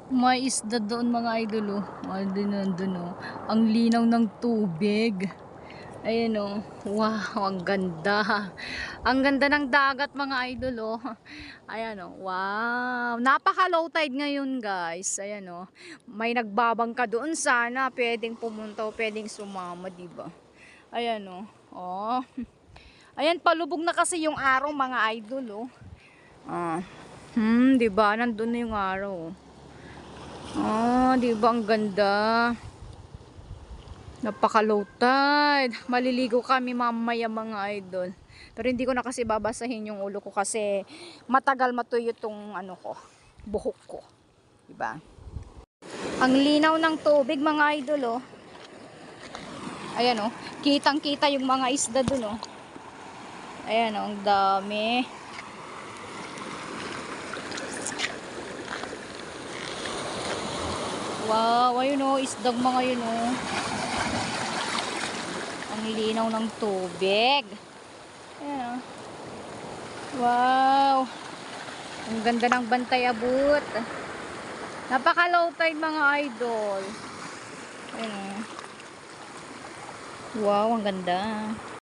May isda doon mga idol oh. Doon nandun oh. Ang linaw ng tubig. Ayan oh. Wow, ang ganda. Ang ganda ng dagat mga idol oh. Ayan oh. Wow. Napaka low tide ngayon guys. Ayan oh. May nagbabangka doon sana. Pwedeng pumunta o pwedeng sumama, diba? Ayan oh. Oh. Ayan, palubog na kasi yung araw mga idol oh. Ah. Diba? Nandun na yung araw oh. Di ba ang ganda? Napaka low tide. Maliligo kami mamaya mga idol. Pero hindi ko na kasi babasahin yung ulo ko kasi matagal matuyo tong ano ko, buhok ko. Di ba? Ang linaw ng tubig mga idol oh. Ayan oh, kitang-kita yung mga isda dun oh. Ayan oh, ang dami. Wow, ayun oh, isdang mga yun oh. Ang linaw ng tubig. Ayan oh. Wow. Ang ganda ng Bantay Abut. Napaka low tide mga idol. Ayan oh. Wow, ang ganda.